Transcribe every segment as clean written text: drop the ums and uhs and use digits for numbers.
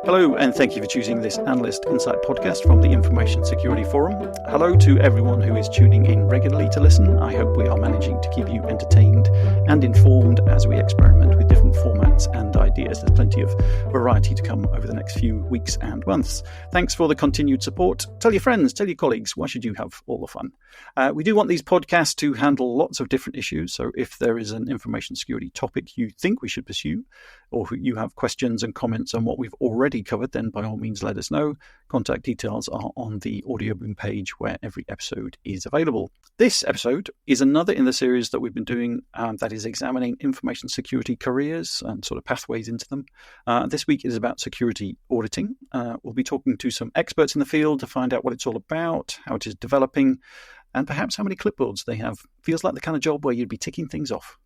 Hello, and thank you for choosing this Analyst Insight podcast from the Information Security Forum. Hello to everyone who is tuning in regularly to listen. I hope we are managing to keep you entertained and informed as we experiment with different formats and ideas. There's plenty of variety to come over the next few weeks and months. Thanks for the continued support. Tell your friends, tell your colleagues, why should you have all the fun? We do want these podcasts to handle lots of different issues, so if there is an information security topic you think we should pursue, or you have questions and comments on what we've already covered, then by all means let us know. Contact details are on the Audioboom page where every episode is available. This episode is another in the series that we've been doing that is examining information security careers and sort of pathways into them. This week is about security auditing. We'll be talking to some experts in the field to find out what it's all about, how it is developing, and perhaps how many clipboards they have. Feels like the kind of job where you'd be ticking things off.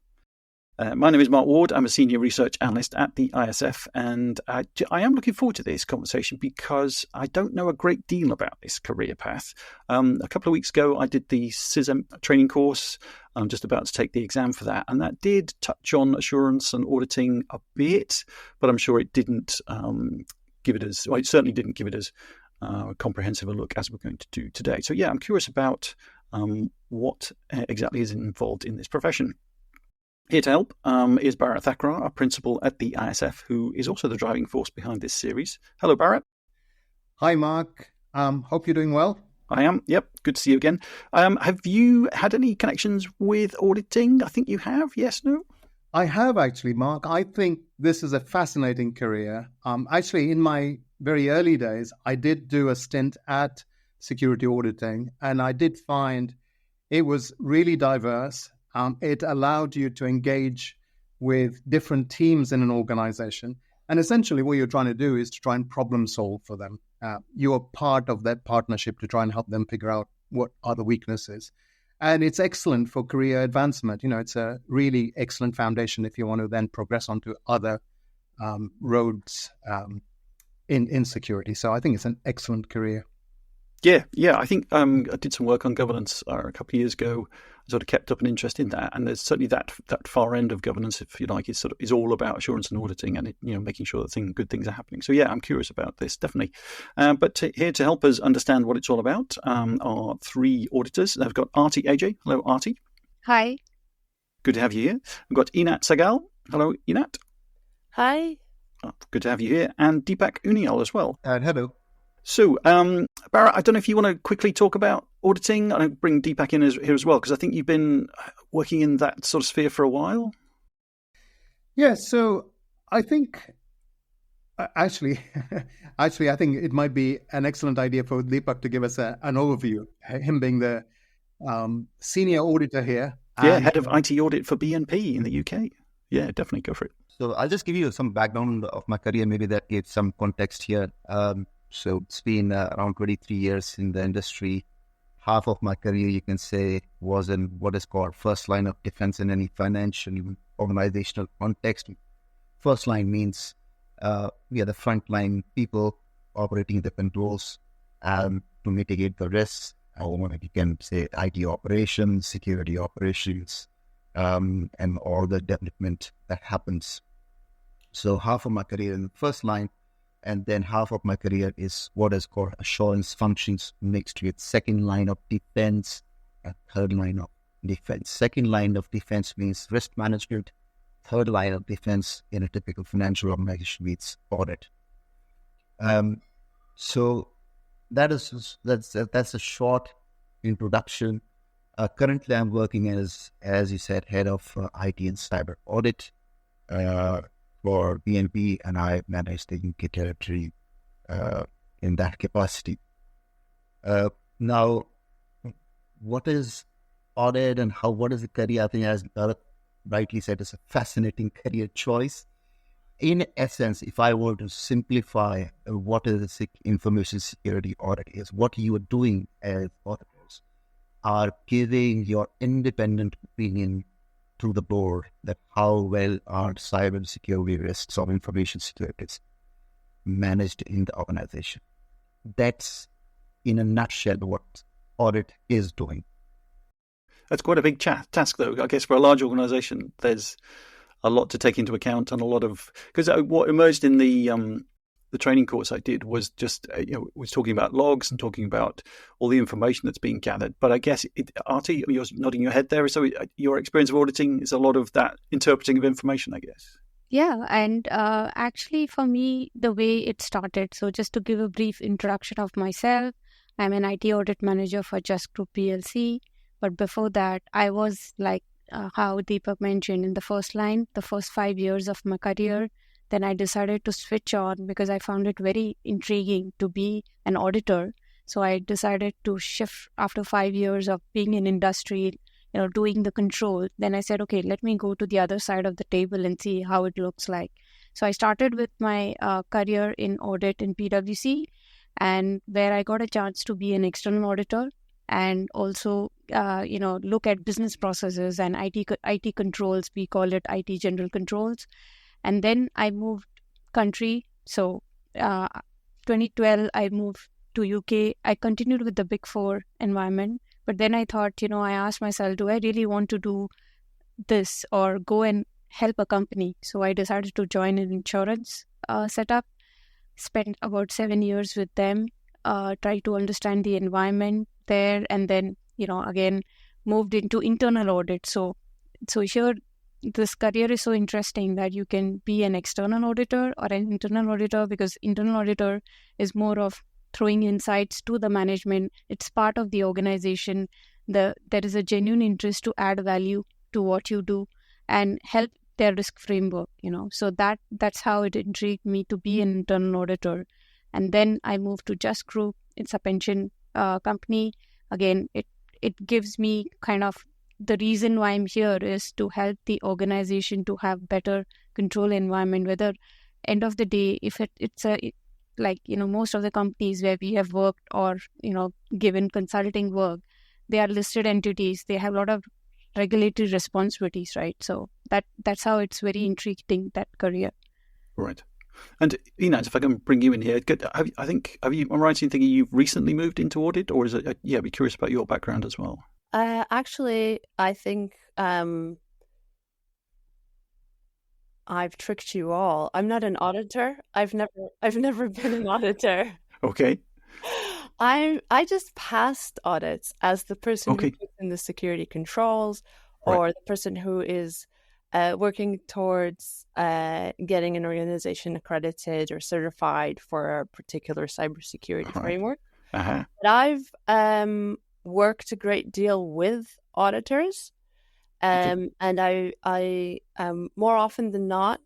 My name is Mark Ward. I'm a senior research analyst at the ISF, and I am looking forward to this conversation because I don't know a great deal about this career path. A couple of weeks ago, I did the CISM training course. I'm just about to take the exam for that, and that did touch on assurance and auditing a bit, but I'm sure it didn't it certainly didn't give it as comprehensive a look as we're going to do today. So yeah, I'm curious about what exactly is involved in this profession. Here to help is Bharat Thakrar, a principal at the ISF, who is also the driving force behind this series. Hello, Bharat. Hi, Mark. Hope you're doing well. I am. Yep. Good to see you again. Have you had any connections with auditing? I think you have. Yes, no? I have actually, Mark. I think this is a fascinating career. Actually, in my very early days, I did do a stint at security auditing, and I did find it was really diverse. It allowed you to engage with different teams in an organization. And essentially what you're trying to do is to try and problem solve for them. You are part of that partnership to try and help them figure out what are the weaknesses. And it's excellent for career advancement. You know, it's a really excellent foundation if you want to then progress onto other roads in security. So I think it's an excellent career. Yeah. I think I did some work on governance a couple of years ago. I sort of kept up an interest in that, and there's certainly that far end of governance, if you like, is all about assurance and auditing, and making sure that good things are happening. So yeah, I'm curious about this definitely. But here to help us understand what it's all about are three auditors. I've got Aarti Ajay. Hello, Aarti. Hi. Good to have you here. I've got Einat Segal. Hello, Einat. Hi. Good to have you here, and Deepak Uniyal as well. Hello. So, Bharat, I don't know if you want to quickly talk about auditing. I'll bring Deepak in here as well, because I think you've been working in that sort of sphere for a while. Yeah, so I think, actually, I think it might be an excellent idea for Deepak to give us an overview, him being the senior auditor here. Yeah, head of IT audit for BNP in the UK. Yeah, definitely go for it. So I'll just give you some background of my career, maybe that gives some context here. So it's been around 23 years in the industry. Half of my career, you can say, was in what is called first line of defense in any financial organizational context. First line means we are the frontline people operating the controls to mitigate the risks. Or you can say IT operations, security operations, and all the development that happens. So half of my career in the first line, and then half of my career is what is called assurance functions mixed with second line of defense and third line of defense. Second line of defense means risk management. Third line of defense in a typical financial organization means audit. So that's a short introduction. Currently, I'm working as you said, head of IT and cyber audit for BNP, and I manage the UK territory in that capacity. Now, what is audit and what is the career? I think, as Bharat rightly said, it's a fascinating career choice. In essence, if I were to simplify what is the information security audit is, what you are doing as auditors are giving your independent opinion to the board that how well are cyber security risks or information security managed in the organization. That's, in a nutshell, what audit is doing. That's quite a big task, though. I guess for a large organization, there's a lot to take into account and a lot of... Because what emerged in the the training course I did was just, was talking about logs and talking about all the information that's being gathered. But I guess, Aarti, you're nodding your head there. So your experience of auditing is a lot of that interpreting of information, I guess. Yeah, and actually for me, the way it started, so just to give a brief introduction of myself, I'm an IT audit manager for Just Group PLC. But before that, I was like how Deepak mentioned in the first line, the first 5 years of my career. Then I decided to switch on because I found it very intriguing to be an auditor. So I decided to shift after 5 years of being in industry, doing the control. Then I said, okay, let me go to the other side of the table and see how it looks like. So I started with my career in audit in PwC, and where I got a chance to be an external auditor and also, look at business processes and IT controls. We call it IT general controls. And then I moved country. So 2012, I moved to UK. I continued with the Big Four environment. But then I thought, I asked myself, do I really want to do this or go and help a company? So I decided to join an insurance setup, spent about 7 years with them, try to understand the environment there, and then, again, moved into internal audit. So here, this career is so interesting that you can be an external auditor or an internal auditor, because internal auditor is more of throwing insights to the management. It's part of the organization. There is a genuine interest to add value to what you do and help their risk framework, So that's how it intrigued me to be an internal auditor. And then I moved to Just Group. It's a pension company. Again, it gives me kind of the reason why I'm here is to help the organization to have better control environment. Whether end of the day, if it's most of the companies where we have worked or, given consulting work, they are listed entities. They have a lot of regulatory responsibilities, right? So that's how it's very intriguing, that career. Right. And Einat, if I can bring you in here, am I right in thinking you've recently moved into audit, or is it? I'd be curious about your background as well. Actually, I think I've tricked you all. I'm not an auditor. I've never been an auditor. Okay. I just passed audits as the person who puts in the security controls, or the person who is working towards getting an organization accredited or certified for a particular cybersecurity framework. Uh-huh. But I've worked a great deal with auditors, and I more often than not,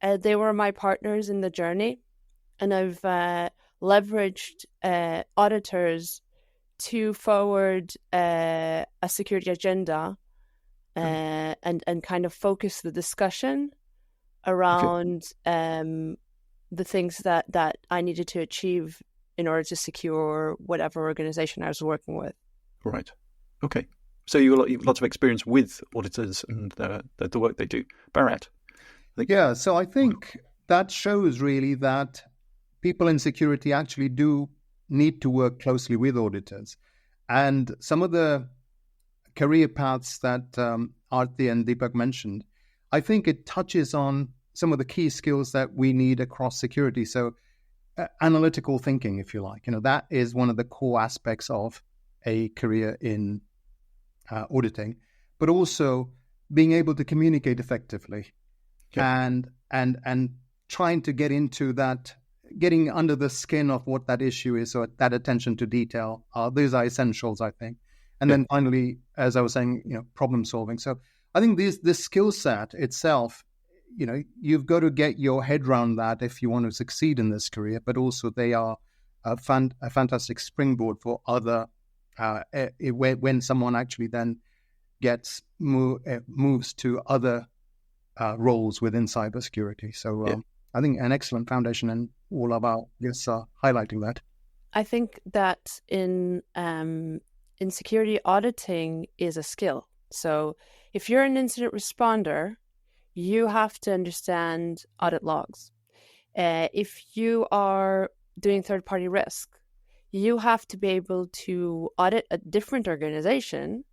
they were my partners in the journey, and I've leveraged auditors to forward a security agenda and kind of focus the discussion around the things that I needed to achieve in order to secure whatever organization I was working with. Right. Okay. So you've lots of experience with auditors and the work they do. Bharat? Yeah, so I think that shows really that people in security actually do need to work closely with auditors. And some of the career paths that Aarti and Deepak mentioned, I think it touches on some of the key skills that we need across security. So analytical thinking, if you like, that is one of the core aspects of a career in auditing, but also being able to communicate effectively and trying to get into that, getting under the skin of what that issue is, or that attention to detail. These are essentials, I think. And then finally, as I was saying, problem solving. So I think this skill set itself, you've got to get your head around that if you want to succeed in this career, but also they are a fantastic springboard for other, when someone actually then moves to other roles within cybersecurity. So I think an excellent foundation, and all of our guests are highlighting that. I think that in security, auditing is a skill. So if you're an incident responder, you have to understand audit logs. If you are doing third-party risk, you have to be able to audit a different organization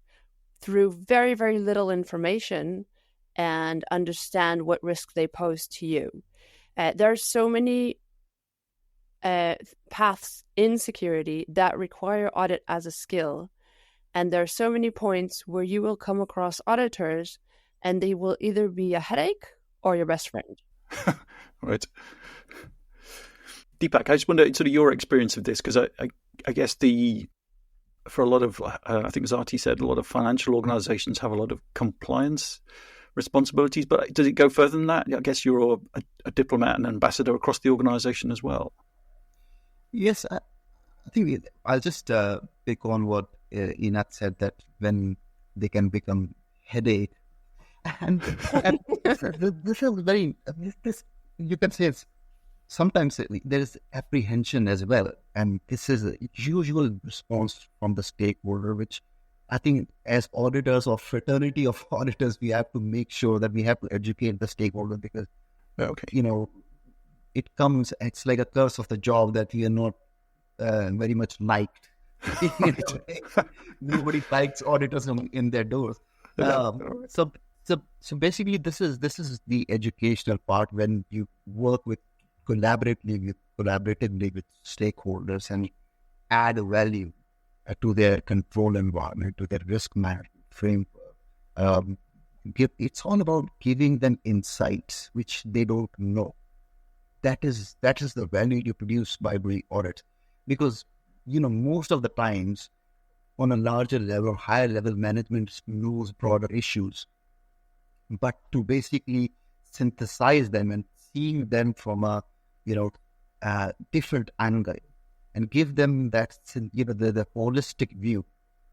through very, very little information and understand what risk they pose to you. There are so many paths in security that require audit as a skill. And there are so many points where you will come across auditors and they will either be a headache or your best friend. Right. Deepak, I just wonder sort of your experience of this, because I guess for a lot of, I think as Aarti said, a lot of financial organizations have a lot of compliance responsibilities, but does it go further than that? I guess you're a diplomat and ambassador across the organization as well. Yes, I think I'll just pick on what Einat said, that when they can become headache. And this is very, you can say it's, sometimes there is apprehension as well. And this is a usual response from the stakeholder, which I think as auditors or fraternity of auditors, we have to make sure that we have to educate the stakeholder, because, it's like a curse of the job that we are not very much liked. Nobody likes auditors in their doors. So basically, this is the educational part, when you work collaboratively with stakeholders and add value to their control environment, to their risk management framework. It's all about giving them insights which they don't know. That is the value you produce by doing audit, because most of the times on a larger level, higher level, management knows broader issues, but to basically synthesize them and seeing them from a different angle and give them that the holistic view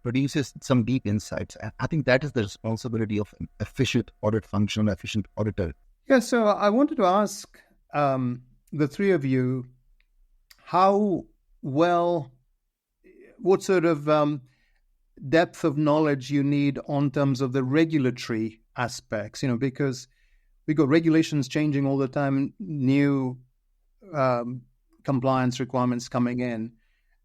produces some deep insights. And I think that is the responsibility of an efficient audit function, efficient auditor. Yeah, so I wanted to ask the three of you, what sort of depth of knowledge you need on terms of the regulatory aspects, because we got regulations changing all the time, new compliance requirements coming in,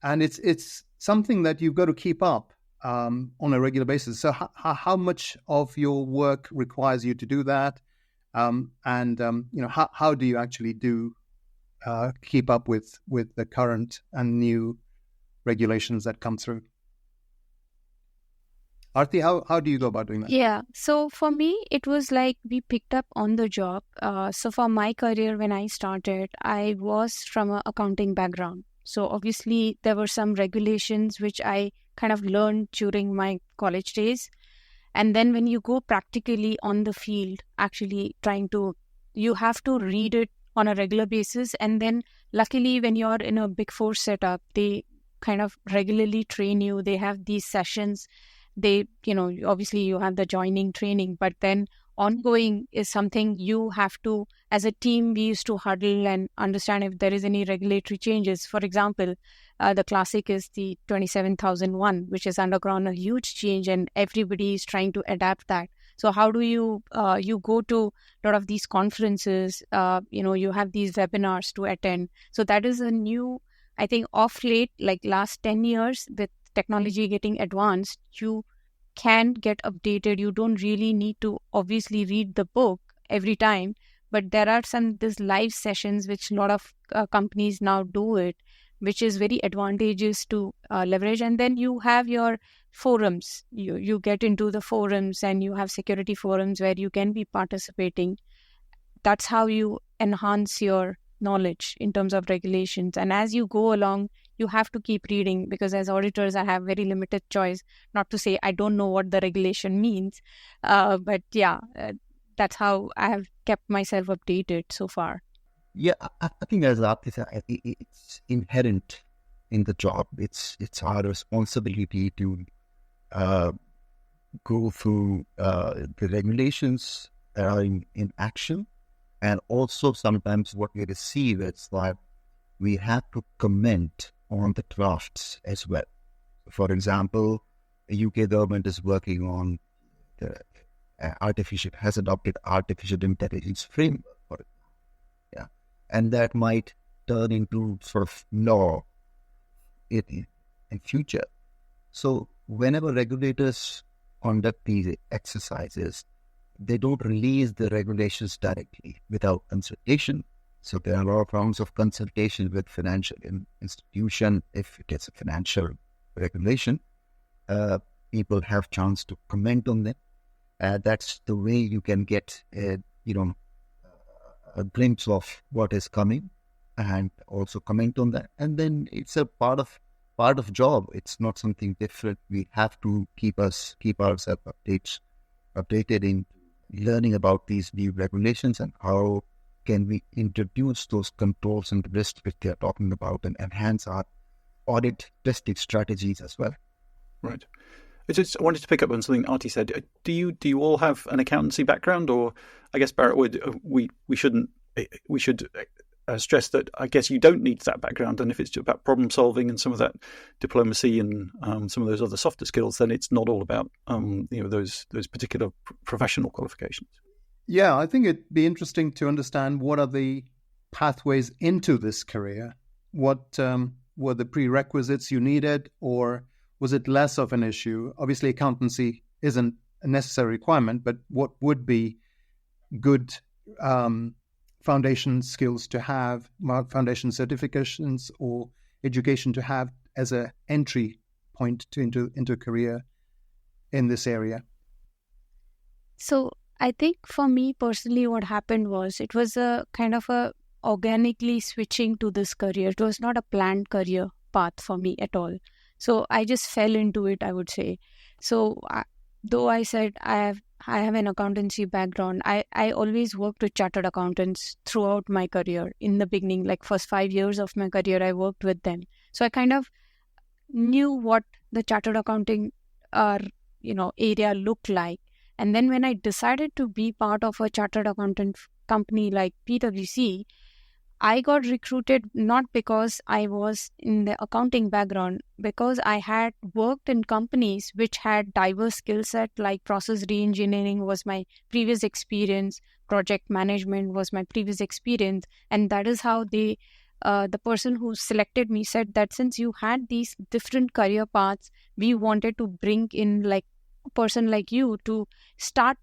and it's something that you've got to keep up on a regular basis. So how much of your work requires you to do that, and how do you actually keep up with the current and new regulations that come through? Aarti, how do you go about doing that? Yeah, so for me, it was like we picked up on the job. So for my career, when I started, I was from an accounting background. So obviously, there were some regulations which I kind of learned during my college days. And then when you go practically on the field, actually you have to read it on a regular basis. And then luckily, when you're in a Big Four setup, they kind of regularly train you. They have these sessions. Obviously you have the joining training, but then ongoing is something you have to, as a team, we used to huddle and understand if there is any regulatory changes. For example, the classic is the 27001, which has undergone a huge change and everybody is trying to adapt that. So how do you go to a lot of these conferences, you have these webinars to attend. So that is a new, I think off late, like last 10 years with technology getting advanced, you can get updated. You don't really need to obviously read the book every time, but there are these live sessions which a lot of companies now do it, which is very advantageous to leverage. And then you have your forums. You get into the forums and you have security forums where you can be participating. That's how you enhance your knowledge in terms of regulations. And as you go along, you have to keep reading, because as auditors, I have very limited choice. Not to say I don't know what the regulation means, but yeah, that's how I have kept myself updated so far. Yeah, I think as Aarti said, it's inherent in the job. It's our responsibility to go through the regulations that are in action, and also sometimes what we receive, it's like we have to comment on the drafts as well. For example, the UK government is working on the has adopted artificial intelligence framework, for example. Yeah, and that might turn into sort of law in future. So whenever regulators conduct these exercises, they don't release the regulations directly without consultation. So there are a lot of rounds of consultation with financial institution. If it is a financial regulation, people have chance to comment on them. That's the way you can get a glimpse of what is coming and also comment on that. And then it's a part of job. It's not something different. We have to keep ourselves updated in learning about these new regulations and how can we introduce those controls and risks which they are talking about and enhance our audit testing strategies as well. Right. I wanted to pick up on something Aarti said. Do you all have an accountancy background, or I guess Bharat we should stress that I guess you don't need that background, and if it's about problem solving and some of that diplomacy and some of those other softer skills, then it's not all about those particular professional qualifications. Yeah, I think it'd be interesting to understand what are the pathways into this career. What were the prerequisites you needed, or was it less of an issue? Obviously, accountancy isn't a necessary requirement, but what would be good foundation skills to have, foundation certifications or education to have as an entry point into a career in this area? So I think for me personally, what happened was it was a kind of a organically switching to this career. It was not a planned career path for me at all. So I just fell into it, I would say. So though I said I have an accountancy background, I always worked with chartered accountants throughout my career. In the beginning, like first 5 years of my career, I worked with them. So I kind of knew what the chartered accounting area looked like. And then when I decided to be part of a chartered accountant company like PwC, I got recruited not because I was in the accounting background, because I had worked in companies which had diverse skill set, like process re-engineering was my previous experience, project management was my previous experience, and that is how the person who selected me said that since you had these different career paths, we wanted to bring in like a person like you to start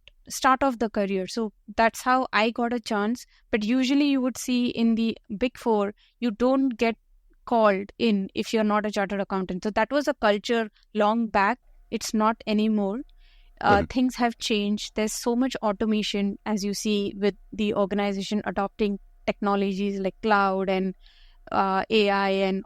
off the career. So that's how I got a chance. But usually you would see in the Big Four, you don't get called in if you're not a chartered accountant. So that was a culture long back. It's not anymore. Things have changed. There's so much automation, as you see, with the organization adopting technologies like cloud and AI and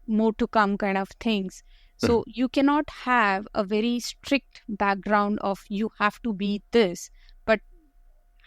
more to come kind of things. So you cannot have a very strict background of you have to be this, but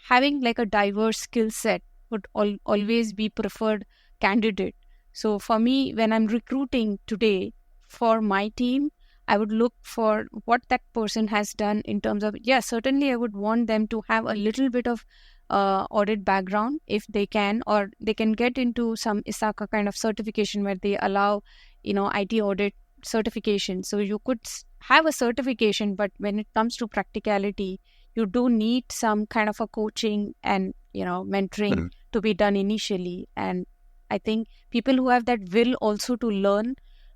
having like a diverse skill set would always be preferred candidate. So for me, when I'm recruiting today for my team, I would look for what that person has done in terms of, certainly I would want them to have a little bit of audit background if they can, or they can get into some ISACA kind of certification where they allow, IT audit certification. So you could have a certification, but when it comes to practicality, you do need some kind of a coaching and mentoring to be done initially. And I think people who have that will also to learn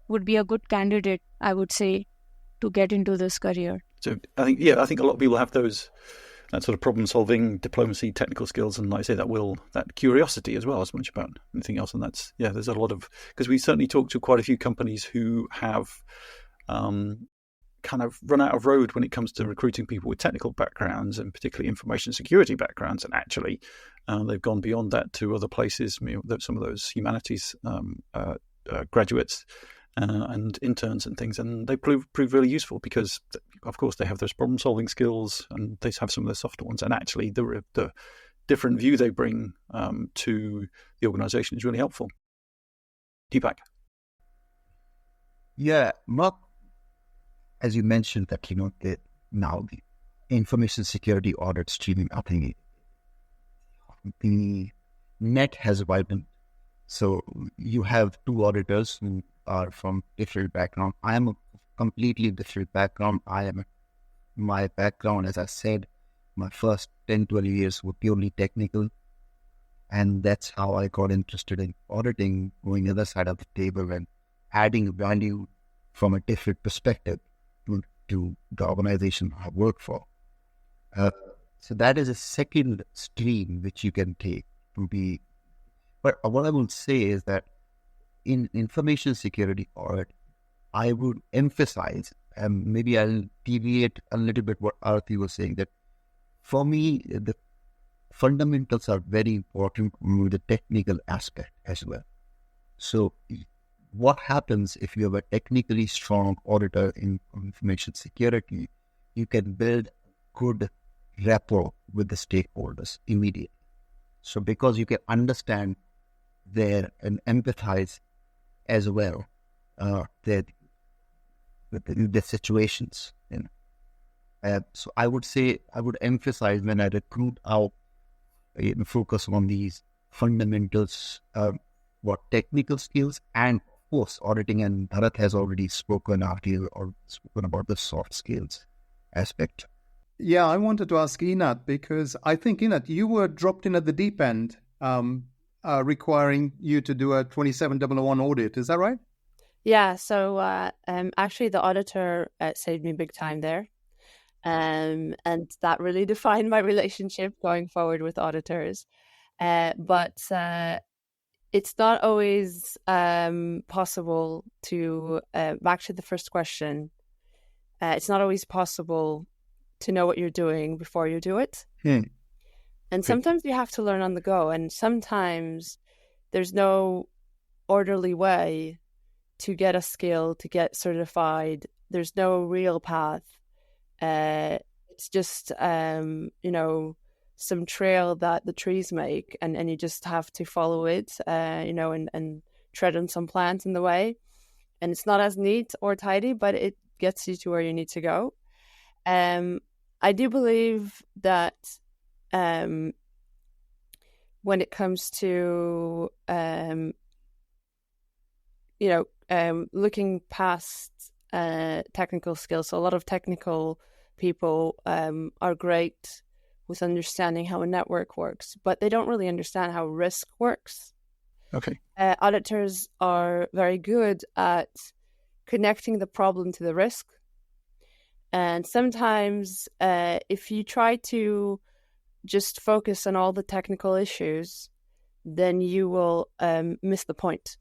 would be a good candidate, I would say, to get into this career. So I think a lot of people have that sort of problem solving, diplomacy, technical skills, and like I say, that curiosity as well, as much about anything else. And there's a lot of, because we certainly talked to quite a few companies who have kind of run out of road when it comes to recruiting people with technical backgrounds and particularly information security backgrounds. And actually, they've gone beyond that to other places. Some of those humanities graduates and interns and things, and they prove really useful because, of course, they have those problem-solving skills and they have some of the softer ones. And actually, the different view they bring to the organisation is really helpful. Deepak? Yeah, Mark, as you mentioned that, now the information security audit streaming, I think the net has widened. So you have two auditors who are from different background. I am a completely different background. My background, as I said, my first 10, 12 years were purely technical. And that's how I got interested in auditing, going the other side of the table and adding value from a different perspective to the organization I work for. So that is a second stream which you can take to be But what I will say is that in information security audit, I would emphasize, and maybe I'll deviate a little bit what Aarti was saying, that for me, the fundamentals are very important with the technical aspect as well. So what happens if you have a technically strong auditor in information security, you can build good rapport with the stakeholders immediately. So because you can understand their and empathize as well their situations. So I would say, I would emphasize when I recruit out, focus on these fundamentals, what technical skills, and of course auditing, and Bharat has already spoken about the soft skills aspect. Yeah, I wanted to ask Einat, because I think, Einat, you were dropped in at the deep end, requiring you to do a 27001 audit. Is that right? Yeah, so actually the auditor saved me big time there. And that really defined my relationship going forward with auditors. But it's not always possible to, back to the first question, it's not always possible to know what you're doing before you do it. And sometimes you have to learn on the go, and sometimes there's no orderly way to get a skill, to get certified. There's no real path. It's just, some trail that the trees make, and you just have to follow it, and tread on some plants in the way. And it's not as neat or tidy, but it gets you to where you need to go. I do believe that when it comes to, looking past technical skills, so a lot of technical people are great with understanding how a network works, but they don't really understand how risk works. Okay. Auditors are very good at connecting the problem to the risk. And sometimes if you try to just focus on all the technical issues, then you will miss the point.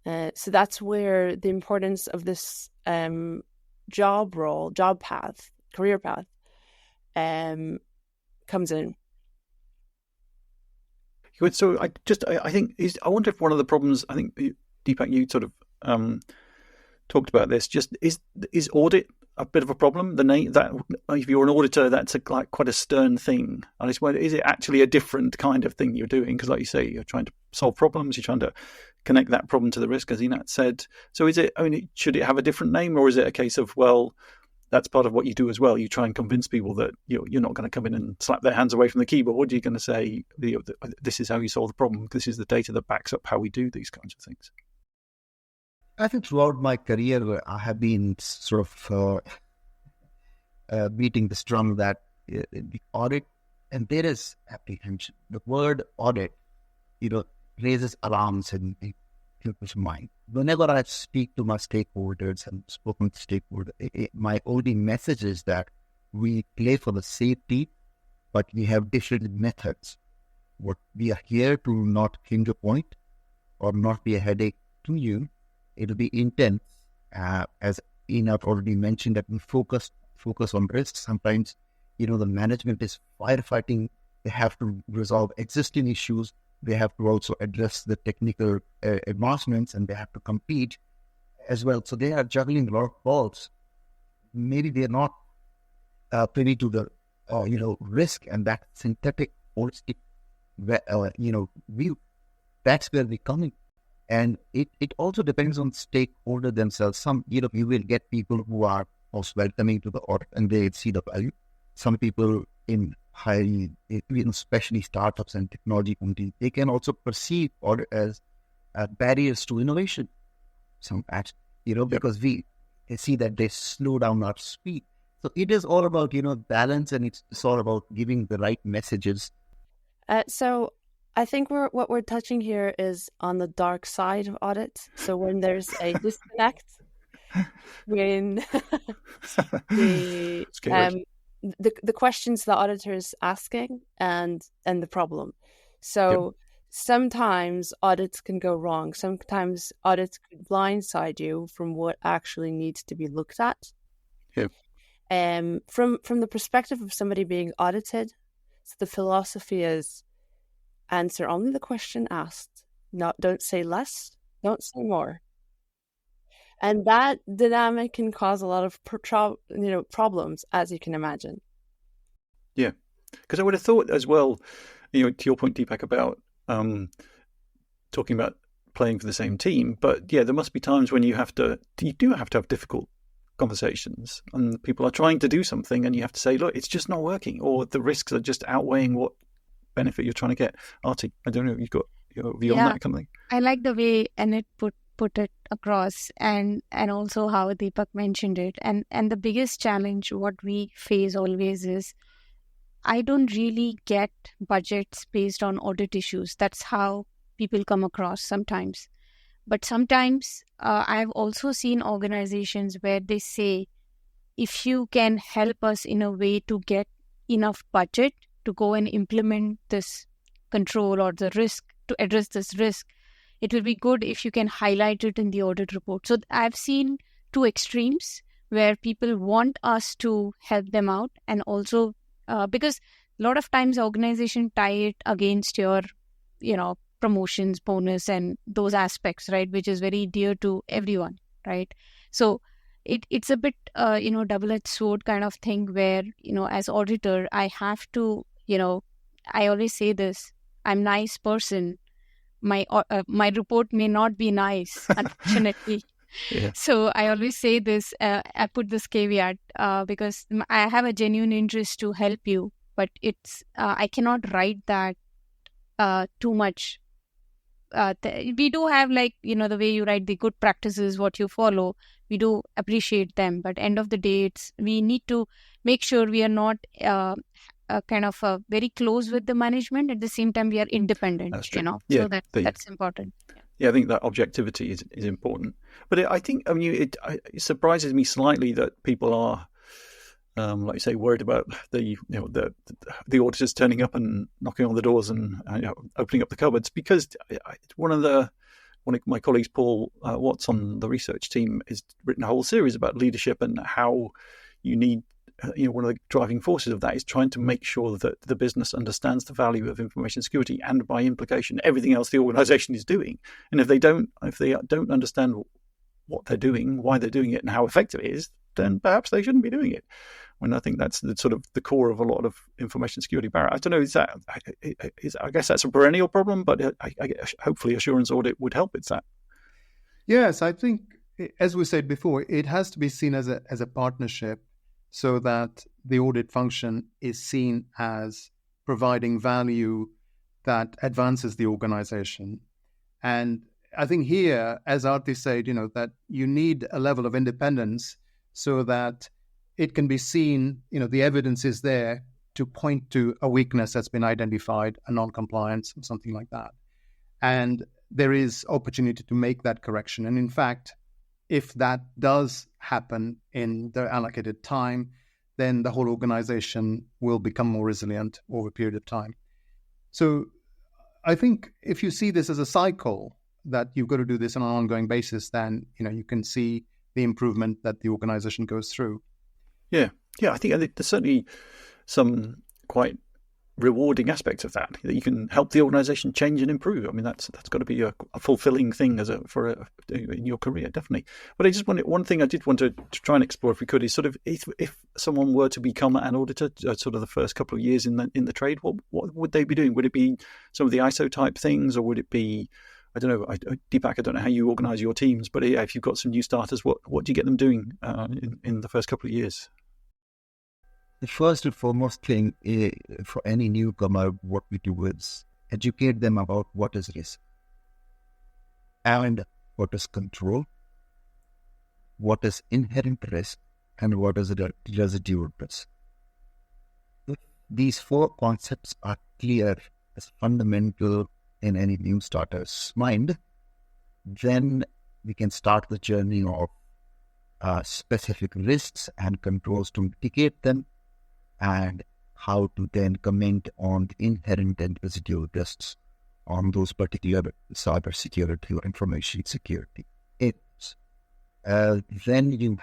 So that's where the importance of this job path, career path comes in. So I wonder if one of the problems, I think Deepak, you sort of talked about this, just is audit a bit of a problem? The name that, if you're an auditor, that's quite a stern thing. And is it actually a different kind of thing you're doing? Because like you say, you're trying to solve problems, you're trying to connect that problem to the risk, as Einat said. So should it have a different name, or is it a case of, well, that's part of what you do as well? You try and convince people that you're not going to come in and slap their hands away from the keyboard. You're going to say, this is how you solve the problem. This is the data that backs up how we do these kinds of things. I think throughout my career, I have been sort of beating this drum that the audit, and there is apprehension. The word audit, raises alarms in people's mind. Whenever I speak to my stakeholders and spoken to stakeholders, my only message is that we play for the safety, but we have different methods. What we are here to not hinder point or not be a headache to you. It'll be intense, as Einat already mentioned, that we focus on risk. Sometimes, the management is firefighting. They have to resolve existing issues. They have to also address the technical advancements, and they have to compete as well. So they are juggling a lot of balls. Maybe they're not privy to the risk and that synthetic holistic view. That's where we come in. And it also depends on stakeholder themselves. Some, you will get people who are most welcoming to the audit and they see the value. Some people in highly, especially startups and technology companies, they can also perceive audit as barriers to innovation. Because they see that they slow down our speed. So it is all about, balance, and it's all about giving the right messages. So I think what we're touching here is on the dark side of audit. So when there's a disconnect between the questions the auditor is asking and the problem. So sometimes audits can go wrong. Sometimes audits could blindside you from what actually needs to be looked at. Yep. From the perspective of somebody being audited, so the philosophy is answer only the question asked. Don't say less, don't say more. And that dynamic can cause a lot of problems, as you can imagine. Yeah, because I would have thought as well, to your point, Deepak, about talking about playing for the same team. But yeah, there must be times when you do have to have difficult conversations, and people are trying to do something, and you have to say, look, it's just not working, or the risks are just outweighing what benefit you're trying to get. Aarti, I don't know if you've got your view on that kind of thing. I like the way Einat put it across, and also how Deepak mentioned it. And the biggest challenge what we face always is, I don't really get budgets based on audit issues. That's how people come across sometimes. But sometimes I've also seen organizations where they say, if you can help us in a way to get enough budget to go and implement this control or the risk, to address this risk, it will be good if you can highlight it in the audit report. So I've seen two extremes where people want us to help them out, and also because a lot of times organization tie it against your, promotions, bonus, and those aspects, right, which is very dear to everyone, right? So it's a bit, double-edged sword kind of thing where, as auditor, I have to, I always say this, I'm a nice person. My report may not be nice, unfortunately. Yeah. So I always say this, I put this caveat because I have a genuine interest to help you, but it's I cannot write that too much. We do have, like, the way you write the good practices, what you follow, we do appreciate them. But end of the day, we need to make sure we are not kind of very close with the management. At the same time, we are independent. That's true. So that's important. Yeah, I think that objectivity is important. But I think, it surprises me slightly that people are, like you say, worried about the auditors turning up and knocking on the doors and opening up the cupboards, because one of my colleagues, Paul Watts, on the research team, has written a whole series about leadership and how you need. One of the driving forces of that is trying to make sure that the business understands the value of information security, and by implication, everything else the organization is doing. And if they don't understand what they're doing, why they're doing it, and how effective it is, then perhaps they shouldn't be doing it. When I think that's the sort of the core of a lot of information security barrier. I don't know, I guess that's a perennial problem, but hopefully assurance audit would help with that. Yes, I think, as we said before, it has to be seen as a partnership, so that the audit function is seen as providing value that advances the organization. And I think here, as Aarti said, that you need a level of independence so that it can be seen, the evidence is there to point to a weakness that's been identified, a non-compliance, or something like that. And there is opportunity to make that correction. And in fact, if that does happen in the allocated time, then the whole organization will become more resilient over a period of time. So I think if you see this as a cycle, that you've got to do this on an ongoing basis, then you can see the improvement that the organization goes through. Yeah, I think there's certainly some quite rewarding aspects of that you can help the organization change and improve. I mean, that's got to be a fulfilling thing in your career, definitely. But I just wanted, one thing I did want to try and explore, if we could, is sort of if someone were to become an auditor, sort of the first couple of years in the trade, what would they be doing? Would it be some of the ISO type things, or would it be, I don't know, Deepak, I don't know how you organize your teams, but if you've got some new starters, what do you get them doing in the first couple of years? The first and foremost thing for any newcomer, what we do is educate them about what is risk and what is control, what is inherent risk, and what is residual risk. If these four concepts are clear as fundamental in any new starter's mind, then we can start the journey of specific risks and controls to mitigate them, and how to then comment on the inherent and residual risks on those particular cybersecurity or information security areas. Then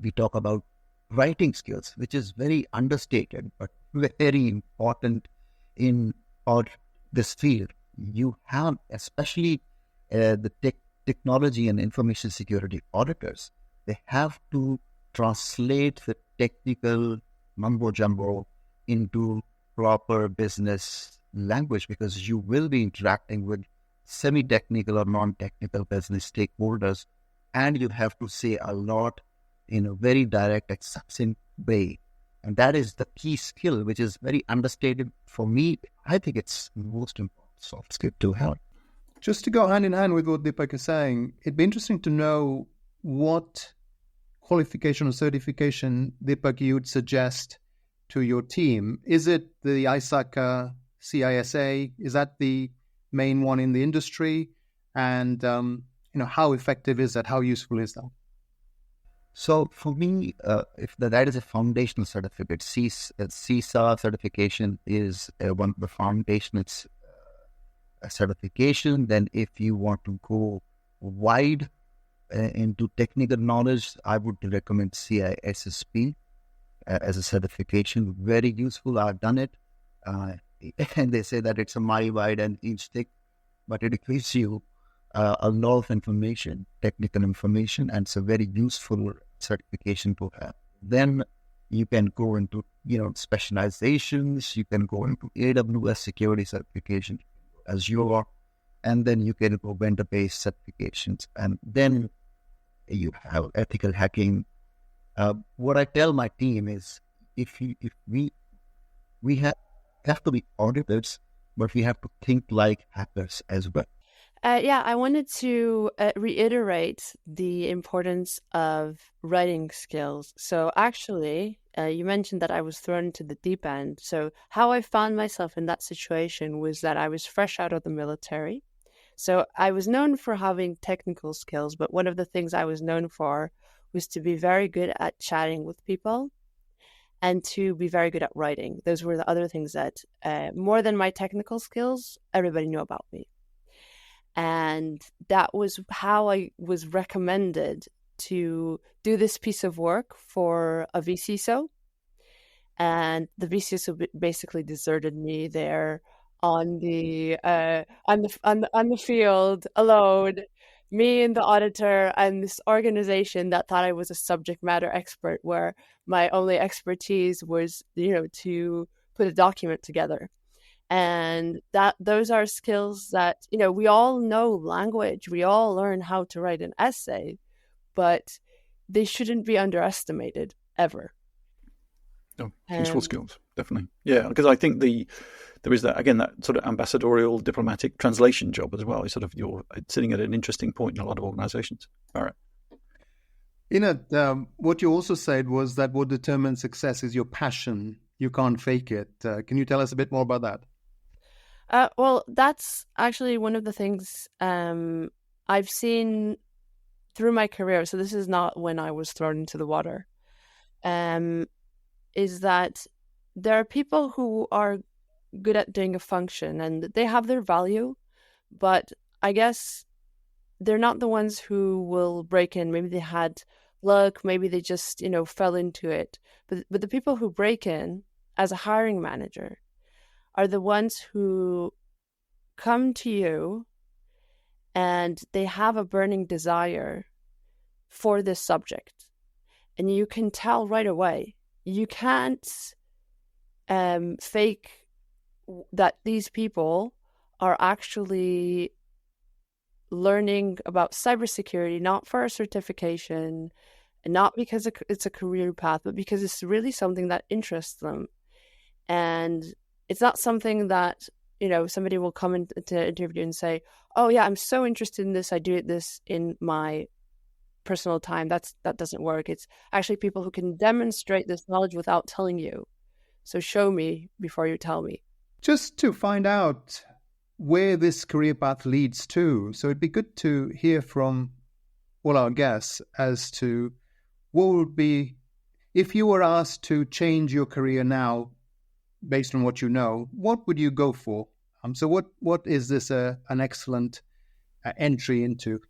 we talk about writing skills, which is very understated, but very important in this field. You have, especially the technology and information security auditors, they have to translate the technical mumbo jumbo into proper business language, because you will be interacting with semi-technical or non-technical business stakeholders, and you have to say a lot in a very direct and succinct way. And that is the key skill, which is very understated. For me, I think it's the most important soft skill to have. Just to go hand in hand with what Deepak is saying, it'd be interesting to know what qualification or certification, Deepak, you would suggest to your team. Is it the ISACA CISA? Is that the main one in the industry? And how effective is that? How useful is that? So for me, if that is a foundational certificate, CISA certification is one of the foundation. It's a certification. Then if you want to go wide into technical knowledge, I would recommend CISSP as a certification. Very useful. I've done it. And they say that it's a mile wide and inch thick, but it gives you a lot of information, technical information, and it's a very useful certification to have. Then you can go into, specializations. You can go into AWS security certification, Azure, and then you can go vendor-based certifications, and then you have ethical hacking. What I tell my team is, if we have to be auditors, but we have to think like hackers as well. I wanted to reiterate the importance of writing skills. So actually, you mentioned that I was thrown into the deep end. So how I found myself in that situation was that I was fresh out of the military. So I was known for having technical skills, but one of the things I was known for was to be very good at chatting with people and to be very good at writing. Those were the other things that, more than my technical skills, everybody knew about me. And that was how I was recommended to do this piece of work for a VCSO. And the VCSO basically deserted me there on the field alone, me and the auditor and this organization that thought I was a subject matter expert, where my only expertise was, to put a document together. And those are skills that, we all know language, we all learn how to write an essay, but they shouldn't be underestimated ever. Oh, useful skills, definitely. Yeah, because I think there is that sort of ambassadorial diplomatic translation job as well. You're sitting at an interesting point in a lot of organizations. All right. What you also said was that what determines success is your passion. You can't fake it. Can you tell us a bit more about that? Well, that's actually one of the things I've seen through my career. So this is not when I was thrown into the water. Is that there are people who are good at doing a function and they have their value, but I guess they're not the ones who will break in. Maybe they had luck, maybe they just, fell into it. But the people who break in as a hiring manager are the ones who come to you and they have a burning desire for this subject. And you can tell right away. You can't fake that these people are actually learning about cybersecurity, not for a certification, and not because it's a career path, but because it's really something that interests them. And it's not something that, somebody will come into interview and say, oh yeah, I'm so interested in this, I do this in my personal time. That doesn't work. It's actually people who can demonstrate this knowledge without telling you. So show me before you tell me. Just to find out where this career path leads to. So it'd be good to hear from all our guests as to what would be, if you were asked to change your career now, based on what you know, what would you go for? So what is this an excellent entry into?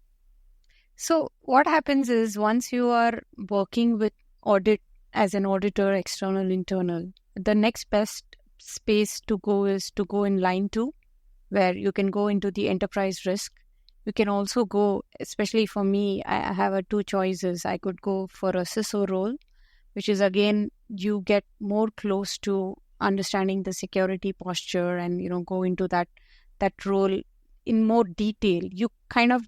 So what happens is once you are working with audit as an auditor, external, internal, the next best space to go is to go in line 2, where you can go into the enterprise risk. You can also go, especially for me, I have 2 choices. I could go for a CISO role, which is again, you get more close to understanding the security posture and, go into that role in more detail. You kind of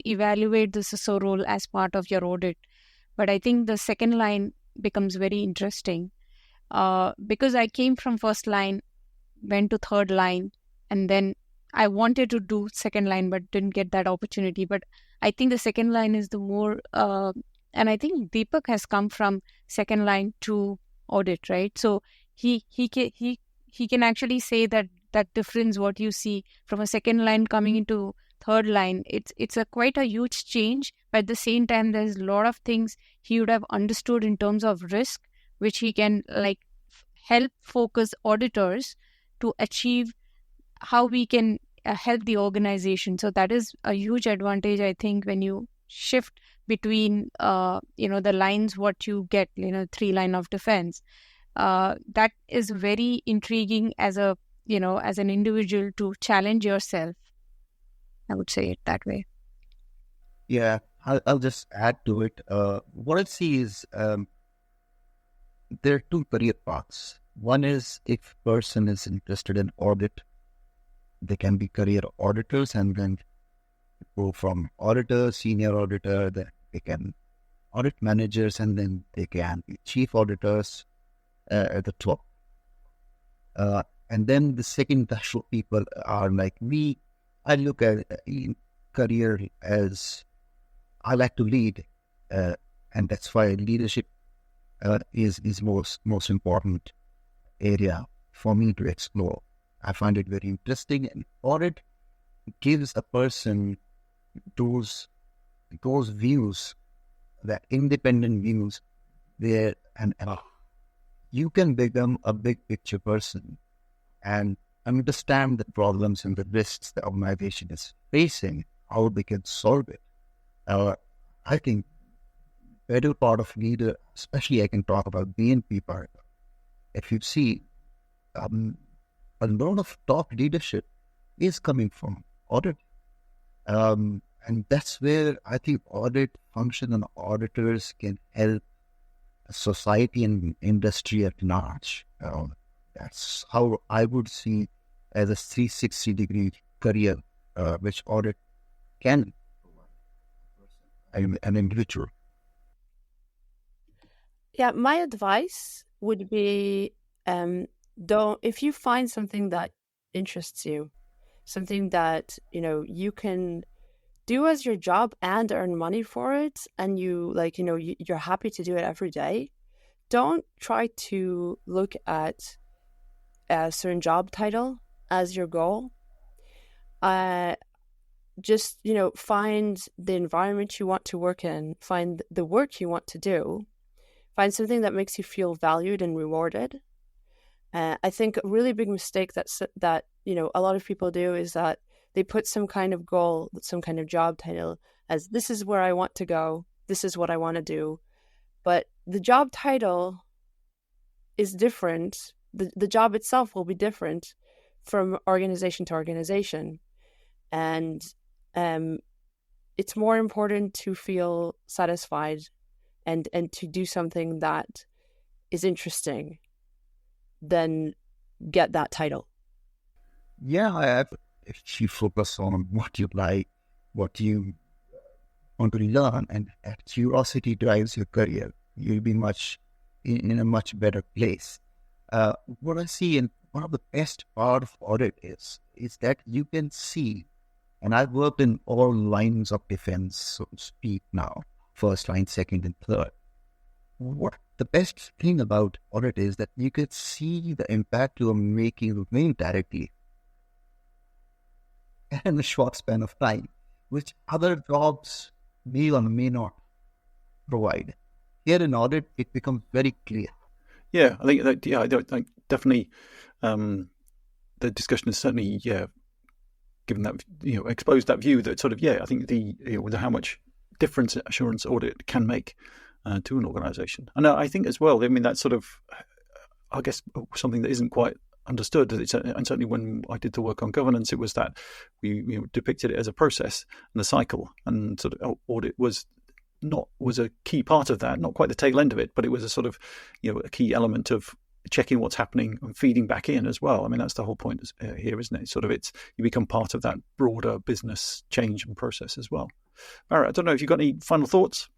evaluate the CISO role as part of your audit. But I think the second line becomes very interesting because I came from first line, went to third line, and then I wanted to do second line but didn't get that opportunity. But I think the second line is the more, and I think Deepak has come from second line to audit, right? So he can actually say that difference, what you see from a second line coming into third line, it's quite a huge change. But at the same time, there's a lot of things he would have understood in terms of risk, which he can help focus auditors to achieve how we can help the organization. So that is a huge advantage, I think, when you shift between the lines, what you get, 3 line of defense. That is very intriguing as an individual to challenge yourself. I would say it that way. Yeah, I'll just add to it. What I see is there are 2 career paths. One is if person is interested in audit, they can be career auditors and then go from auditor, senior auditor, then they can audit managers, and then they can be chief auditors at the top. And then the second batch of people are like me. I look at career as I like to lead, and that's why leadership is most important area for me to explore. I find it very interesting, and audit gives a person those views, that independent views, there, and you can become a big picture person and understand the problems and the risks the organization is facing, how they can solve it. I think better part of leader, especially I can talk about BNP part. If you see, a lot of top leadership is coming from audit. And that's where I think audit function and auditors can help society and industry at large. That's how I would see as a 360-degree career, which audit can provide an individual. Yeah, my advice would be if you find something that interests you, something that you can do as your job and earn money for it, and you're happy to do it every day, don't try to look at a certain job title as your goal. Just find the environment you want to work in, find the work you want to do, find something that makes you feel valued and rewarded. I think a really big mistake that a lot of people do is that they put some kind of goal, some kind of job title as this is where I want to go, this is what I want to do. But the job title is different. The job itself will be different from organization to organization. And it's more important to feel satisfied and to do something that is interesting than get that title. Yeah, if you focus on what you like, what you want to learn, and curiosity drives your career, you'll be in a much better place. What I see, and one of the best part of audit is that you can see, and I've worked in all lines of defense, so to speak now, first line, second, and third. What the best thing about audit is that you can see the impact you are making directly in a short span of time, which other jobs may or may not provide. here in audit, it becomes very clear. Yeah, I think that, I think definitely the discussion has certainly, given that, exposed that view that sort of, I think with how much difference assurance audit can make to an organisation. And I think as well, I mean, that's sort of, I guess, something that isn't quite understood. And certainly when I did the work on governance, it was that we depicted it as a process and a cycle, and sort of audit was a key part of that, not quite the tail end of it, but it was a sort of, a key element of checking what's happening and feeding back in as well. I mean, that's the whole point here, isn't it? Sort of you become part of that broader business change and process as well. Bharat, I don't know if you've got any final thoughts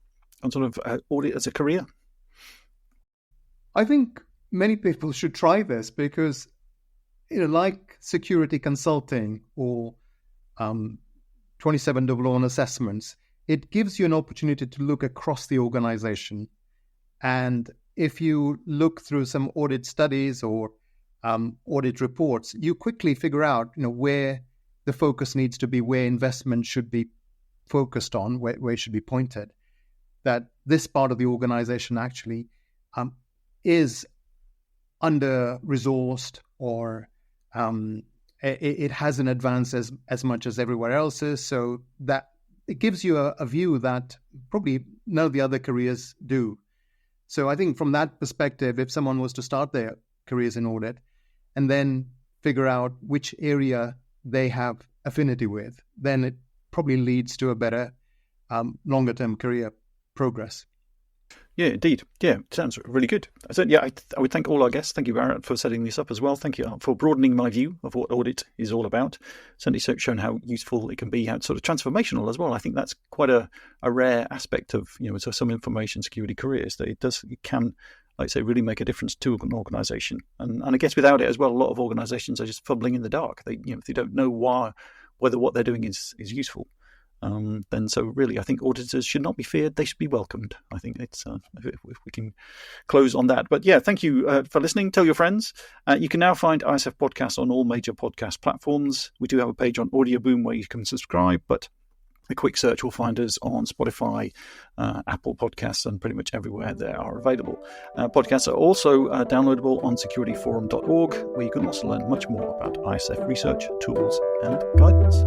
on sort of audit as a career? I think many people should try this because, like security consulting or 2701 assessments, it gives you an opportunity to look across the organization. And if you look through some audit studies or audit reports, you quickly figure out, where the focus needs to be, where investment should be focused on, where it should be pointed. That this part of the organization actually is under-resourced, or it hasn't advanced as much as everywhere else is. So that it gives you a view that probably none of the other careers do. So I think from that perspective, if someone was to start their careers in audit and then figure out which area they have affinity with, then it probably leads to a better longer-term career progress. Yeah, indeed. Yeah, sounds really good. So, I would thank all our guests. Thank you, Bharat, for setting this up as well. Thank you for broadening my view of what audit is all about. Certainly shown how useful it can be, how it's sort of transformational as well. I think that's quite a rare aspect of, so some information security careers, that it can, like I say, really make a difference to an organisation. And I guess without it as well, a lot of organisations are just fumbling in the dark. They, if they don't know whether what they're doing is useful. Then so really, I think auditors should not be feared; they should be welcomed. I think it's if we can close on that. But thank you for listening. Tell your friends. You can now find ISF podcasts on all major podcast platforms. We do have a page on Audioboom where you can subscribe, but a quick search will find us on Spotify, Apple Podcasts, and pretty much everywhere they are available. Podcasts are also downloadable on securityforum.org, where you can also learn much more about ISF research, tools, and guidance.